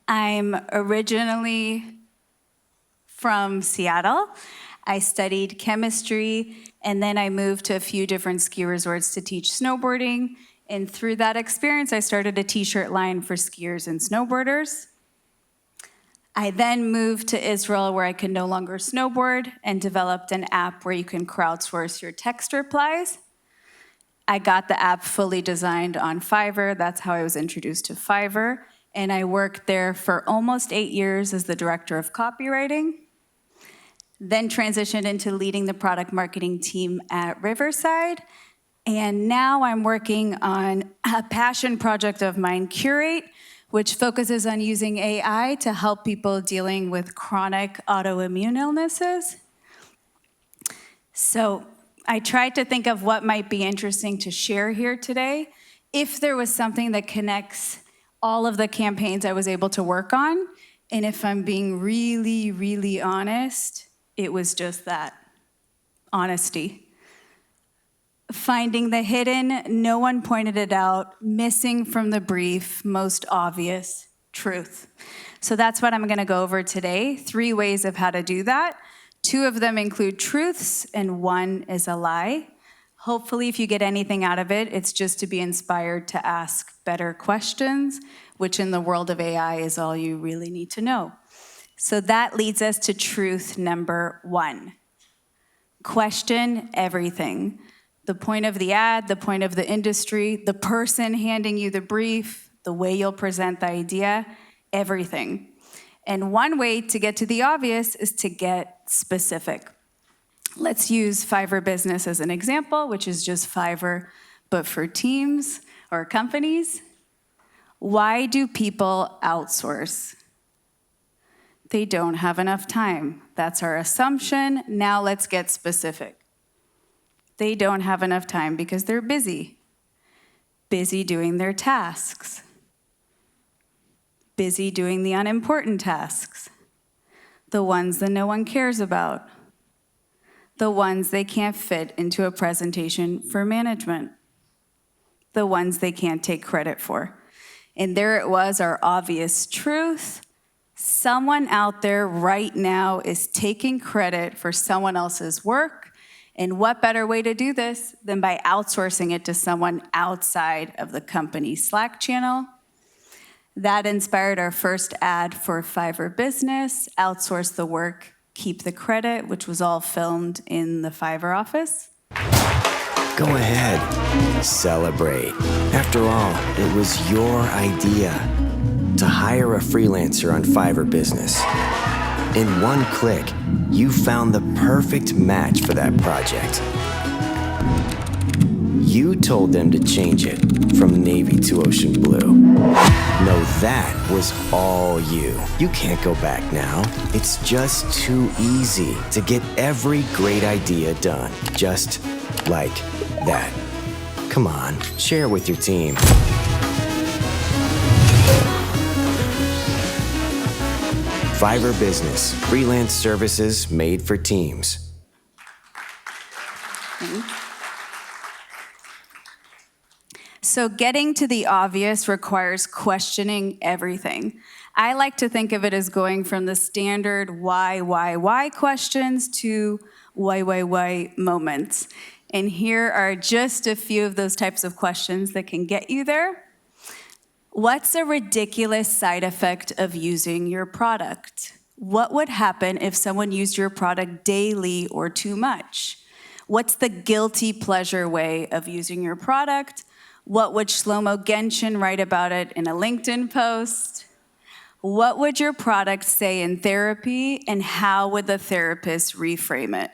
I'm originally from Seattle. I studied chemistry, and then I moved to a few different ski resorts to teach snowboarding. And through that experience, I started a t-shirt line for skiers and snowboarders. I then moved to Israel where I could no longer snowboard and developed an app where you can crowdsource your text replies. I got the app fully designed on Fiverr. That's how I was introduced to Fiverr. And I worked there for almost 8 years as the director of copywriting. Then transitioned into leading the product marketing team at Riverside. And now I'm working on a passion project of mine, CureRate, which focuses on using AI to help people dealing with chronic autoimmune illnesses. So I tried to think of what might be interesting to share here today. If there was something that connects all of the campaigns I was able to work on, and if I'm being really, really honest, it was just that, honesty. Finding the hidden, no one pointed it out, missing from the brief, most obvious truth. So that's what I'm gonna go over today, 3 ways of how to do that. 2 of them include truths, and 1 is a lie. Hopefully, if you get anything out of it, it's just to be inspired to ask better questions, which in the world of AI is all you really need to know. So that leads us to truth number 1. Question everything. The point of the ad, the point of the industry, the person handing you the brief, the way you'll present the idea, everything. And one way to get to the obvious is to get specific. Let's use Fiverr Business as an example, which is just Fiverr, but for teams or companies. Why do people outsource? They don't have enough time. That's our assumption. Now let's get specific. They don't have enough time because they're busy. Busy doing their tasks. Busy doing the unimportant tasks. The ones that no one cares about. The ones they can't fit into a presentation for management. The ones they can't take credit for. And there it was, our obvious truth. Someone out there right now is taking credit for someone else's work. And what better way to do this than by outsourcing it to someone outside of the company's Slack channel? That inspired our first ad for Fiverr Business, outsource the work, keep the credit, which was all filmed in the Fiverr office. Go ahead, celebrate. After all, it was your idea to hire a freelancer on Fiverr Business. In one click, you found the perfect match for that project. You told them to change it from navy to ocean blue. No, that was all you. You can't go back now. It's just too easy to get every great idea done, just like that. Come on, share with your team. Fiverr Business, freelance services made for teams. So getting to the obvious requires questioning everything. I like to think of it as going from the standard why questions to why moments. And here are just a few of those types of questions that can get you there. What's a ridiculous side effect of using your product? What would happen if someone used your product daily or too much? What's the guilty pleasure way of using your product? What would Shlomo Genshin write about it in a LinkedIn post? What would your product say in therapy, and how would the therapist reframe it?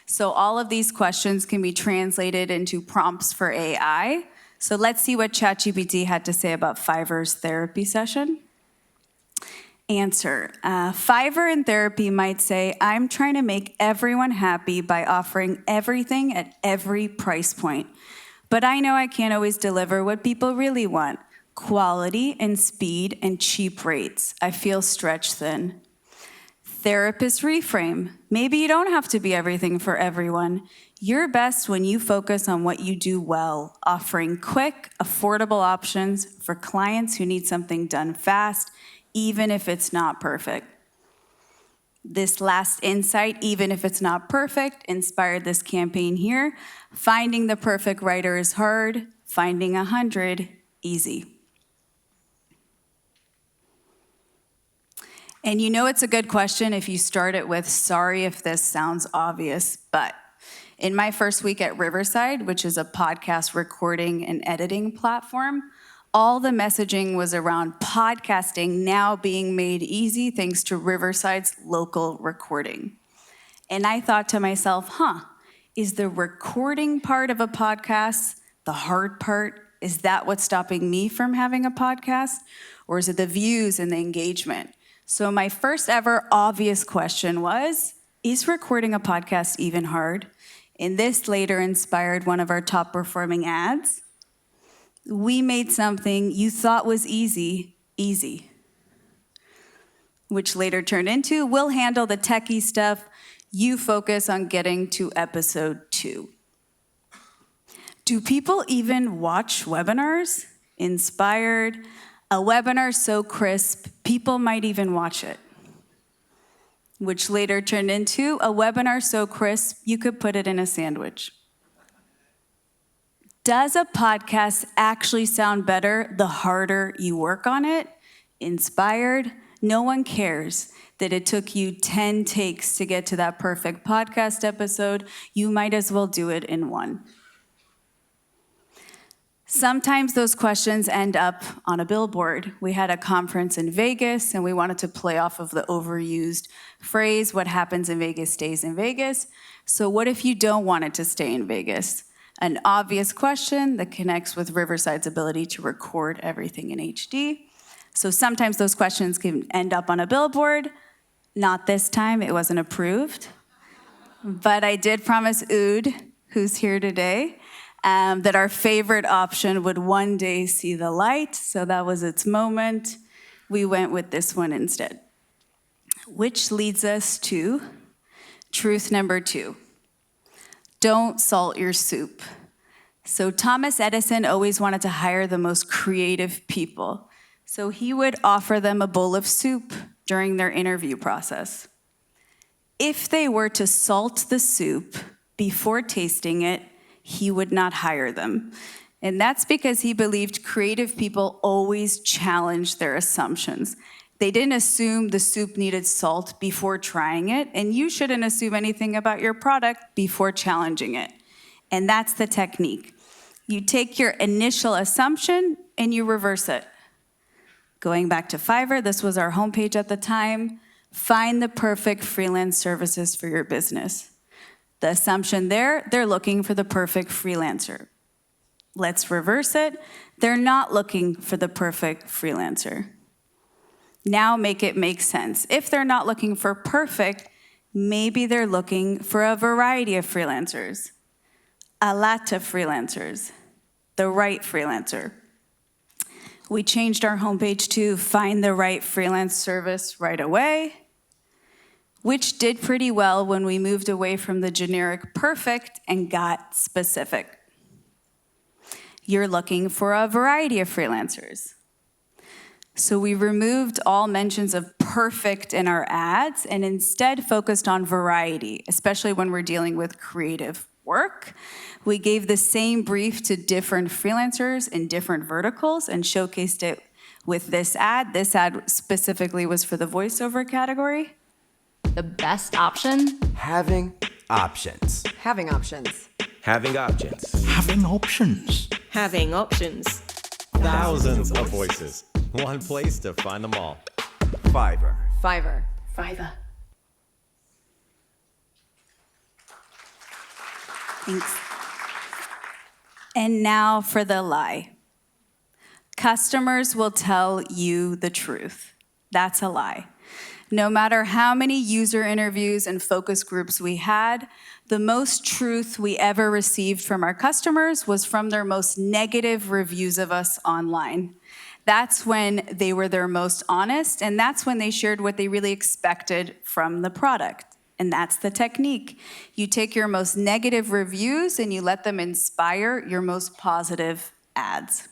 So all of these questions can be translated into prompts for AI. So let's see what ChatGPT had to say about Fiverr's therapy session. Answer. Fiverr in therapy might say, I'm trying to make everyone happy by offering everything at every price point. But I know I can't always deliver what people really want. Quality and speed and cheap rates. I feel stretched thin. Therapist reframe. Maybe you don't have to be everything for everyone. You're best when you focus on what you do well, offering quick, affordable options for clients who need something done fast, even if it's not perfect. This last insight, even if it's not perfect, inspired this campaign here. Finding the perfect writer is hard, finding 100, easy. And you know it's a good question if you start it with, sorry if this sounds obvious, but in my first week at Riverside, which is a podcast recording and editing platform, all the messaging was around podcasting now being made easy thanks to Riverside's local recording. And I thought to myself, is the recording part of a podcast the hard part? Is that what's stopping me from having a podcast? Or is it the views and the engagement? So my first ever obvious question was, is recording a podcast even hard? And this later inspired one of our top performing ads. We made something you thought was easy, easy. Which later turned into, we'll handle the techie stuff, you focus on getting to episode 2. Do people even watch webinars? Inspired, a webinar so crisp, people might even watch it. Which later turned into, a webinar so crisp, you could put it in a sandwich. Does a podcast actually sound better the harder you work on it? Inspired, no one cares that it took you 10 takes to get to that perfect podcast episode. You might as well do it in 1. Sometimes those questions end up on a billboard. We had a conference in Vegas, and we wanted to play off of the overused phrase, what happens in Vegas stays in Vegas. So what if you don't want it to stay in Vegas? An obvious question that connects with Riverside's ability to record everything in HD. So sometimes those questions can end up on a billboard. Not this time, it wasn't approved. But I did promise Oud, who's here today, that our favorite option would one day see the light. So that was its moment. We went with this one instead. Which leads us to truth number 2. Don't salt your soup. So Thomas Edison always wanted to hire the most creative people. So he would offer them a bowl of soup during their interview process. If they were to salt the soup before tasting it, he would not hire them. And that's because he believed creative people always challenge their assumptions. They didn't assume the soup needed salt before trying it, and you shouldn't assume anything about your product before challenging it. And that's the technique. You take your initial assumption and you reverse it. Going back to Fiverr, this was our homepage at the time. Find the perfect freelance services for your business. The assumption there, they're looking for the perfect freelancer. Let's reverse it. They're not looking for the perfect freelancer. Now make it make sense. If they're not looking for perfect, maybe they're looking for a variety of freelancers, a lot of freelancers, the right freelancer. We changed our homepage to find the right freelance service right away, which did pretty well when we moved away from the generic perfect and got specific. You're looking for a variety of freelancers. So we removed all mentions of perfect in our ads and instead focused on variety, especially when we're dealing with creative work. We gave the same brief to different freelancers in different verticals and showcased it with this ad. This ad specifically was for the voiceover category. The best option? Having options. Having options. Having options. Having options. Having options. Thousands of voices. One place to find them all. Fiverr. Fiverr. Fiverr. Thanks. And now for the lie. Customers will tell you the truth. That's a lie. No matter how many user interviews and focus groups we had, the most truth we ever received from our customers was from their most negative reviews of us online. That's when they were their most honest, and that's when they shared what they really expected from the product. And that's the technique. You take your most negative reviews and you let them inspire your most positive ads.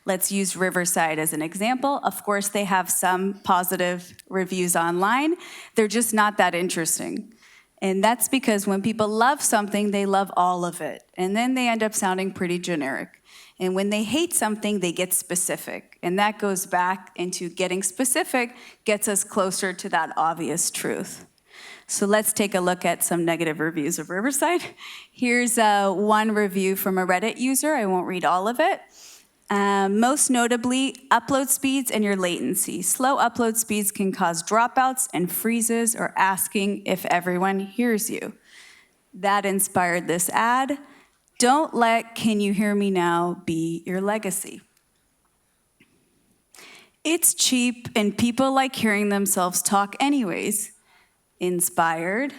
Let's use Riverside as an example. Of course, they have some positive reviews online. They're just not that interesting. And that's because when people love something, they love all of it. And then they end up sounding pretty generic. And when they hate something, they get specific. And that goes back into getting specific, gets us closer to that obvious truth. So let's take a look at some negative reviews of Riverside. Here's one review from a Reddit user. I won't read all of it. Most notably, upload speeds and your latency. Slow upload speeds can cause dropouts and freezes or asking if everyone hears you. That inspired this ad. Don't let "Can you hear me now" be your legacy. It's cheap and people like hearing themselves talk anyways. Inspired.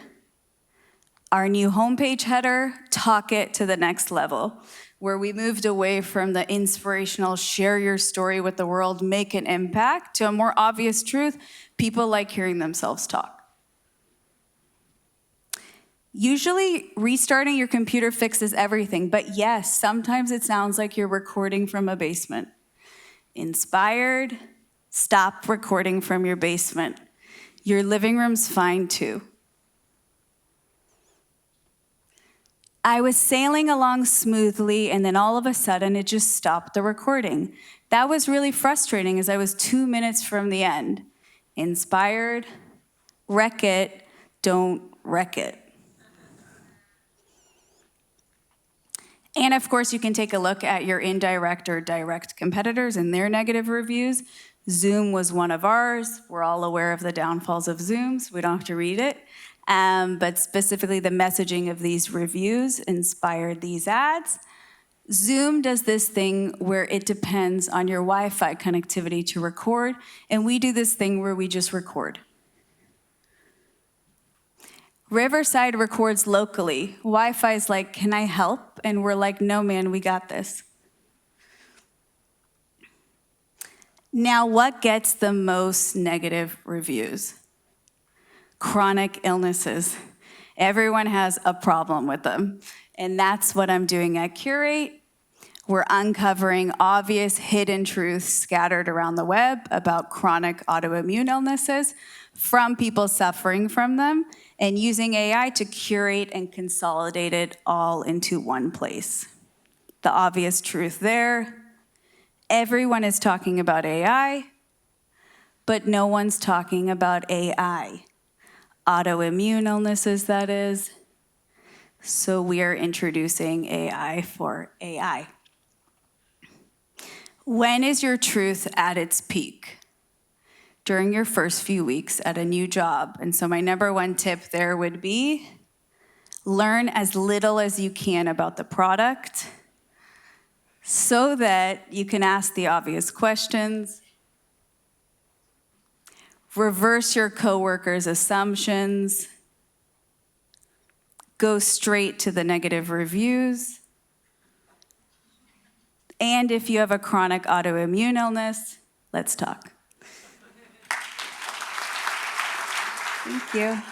Our new homepage header, Talk It to the Next Level, where we moved away from the inspirational share your story with the world, make an impact, to a more obvious truth, people like hearing themselves talk. Usually restarting your computer fixes everything, but yes, sometimes it sounds like you're recording from a basement. Inspired, stop recording from your basement. Your living room's fine too. I was sailing along smoothly, and then all of a sudden, it just stopped the recording. That was really frustrating as I was 2 minutes from the end. Inspired, wreck it, don't wreck it. And of course, you can take a look at your indirect or direct competitors and their negative reviews. Zoom was one of ours. We're all aware of the downfalls of Zoom, so we don't have to read it. But specifically the messaging of these reviews inspired these ads. Zoom does this thing where it depends on your Wi-Fi connectivity to record, and we do this thing where we just record. Riverside records locally. Wi-Fi's like, "Can I help?" And we're like, "No, man, we got this." Now, what gets the most negative reviews? Chronic illnesses. Everyone has a problem with them. And that's what I'm doing at CureRate. We're uncovering obvious hidden truths scattered around the web about chronic autoimmune illnesses from people suffering from them, and using AI to curate and consolidate it all into one place. The obvious truth there: everyone is talking about AI, but no one's talking about AI. Autoimmune illnesses, that is. So we are introducing AI for AI. When is your truth at its peak? During your first few weeks at a new job. And so my number one tip there would be learn as little as you can about the product so that you can ask the obvious questions. Reverse your coworkers' assumptions. Go straight to the negative reviews. And if you have a chronic autoimmune illness, let's talk. Thank you.